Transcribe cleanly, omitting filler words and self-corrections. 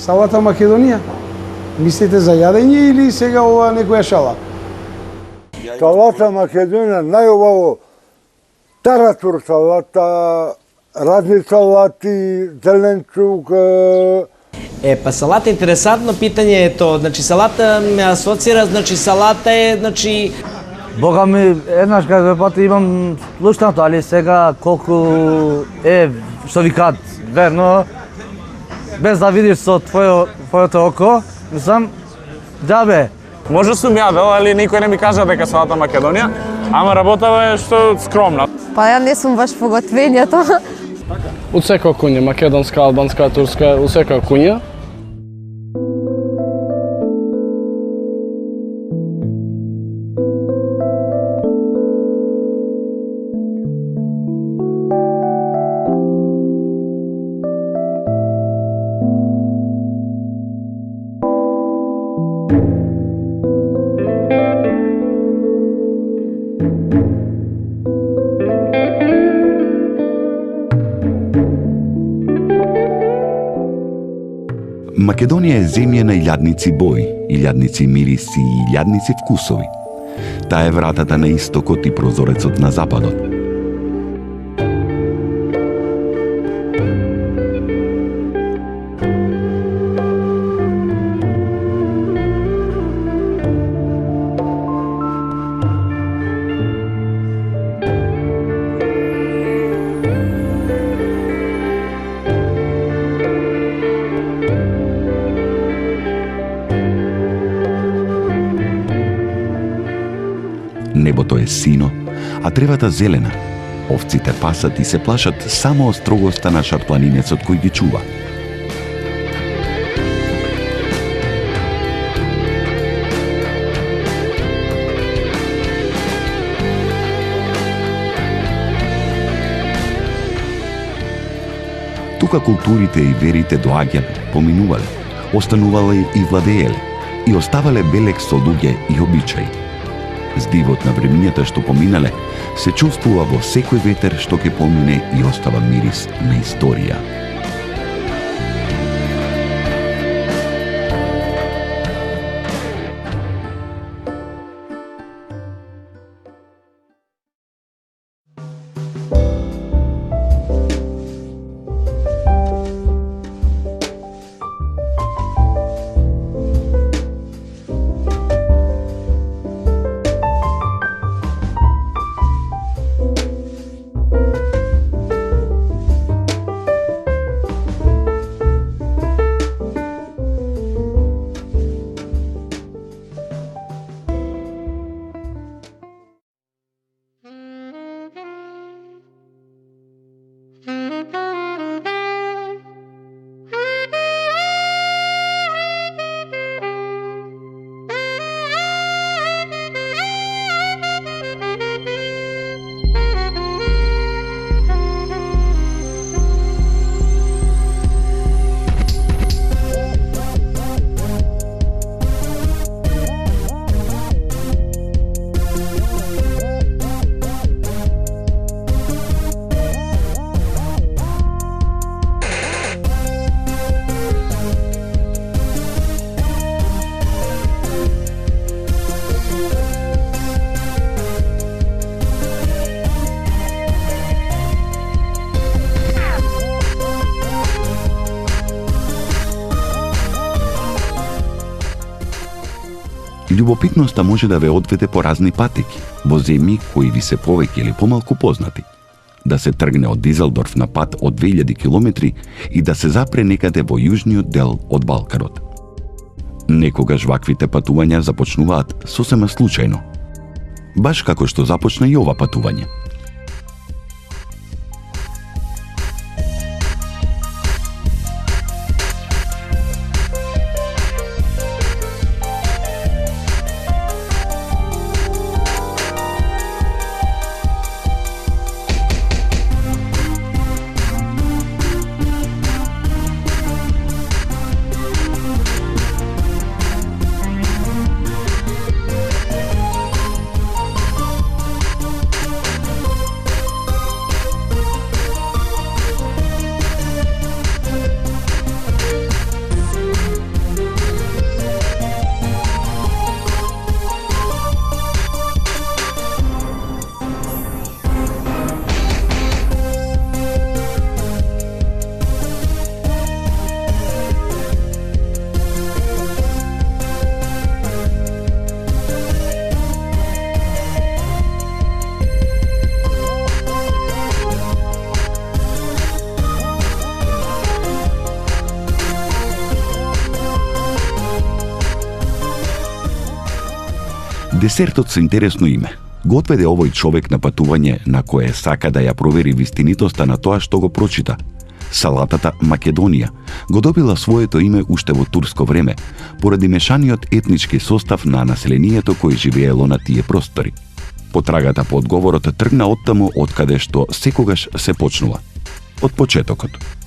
Салата Македонија? Мислите за јадење или сега ова некоја шала? Салата Македонија најубаво таратур салата, разни салати, зеленчук. Па салата е интересантно питање е тоа. Значи салата ме асоцира, значи салата е, значи Бога ми, еднаш кај пати имам слушнато, али сега колку е, што викаат, верно, без да видиш со твоето око, мислам, џабе. Може сум јадел, али никој не ми кажа дека салата Македонија, ама работава е што скромна. Па ја не сум баш по готвењето. Од секоја куња, македонска, албанска, турска, од секоја куња. Македонија е земја на илјадници бои, илјадници мириси и илјадници вкусови. Таа е вратата на истокот и прозорецот на западот. Небото е сино, а тревата зелена. Овците пасат и се плашат само од строгоста на шарпланинецот кој ги чува. Тука културите и верите доаѓале, поминувале, останувале и владееле и оставале белег со луѓе и обичаи. Здивот на времињата што поминале се чувствува во секој ветер што ќе помине и остава мирис на историја. Љубопитноста може да ве одведе по разни патеки, во земји кои ви се повеќе или помалку познати. Да се тргне од Дизелдорф на пат од 2000 километри и да се запре некаде во јужниот дел од Балканот. Некогаш ваквите патувања започнуваат сосема случајно. Баш како што започна и ова патување. Десертот со интересно име го отведе овој човек на патување на кое сака да ја провери вистинитоста на тоа што го прочита. Салатата Македонија го добила своето име уште во турско време, поради мешаниот етнички состав на населението кој живеело на тие простори. Потрагата по одговорот тргна оттаму од каде што секогаш се почнува, од почетокот.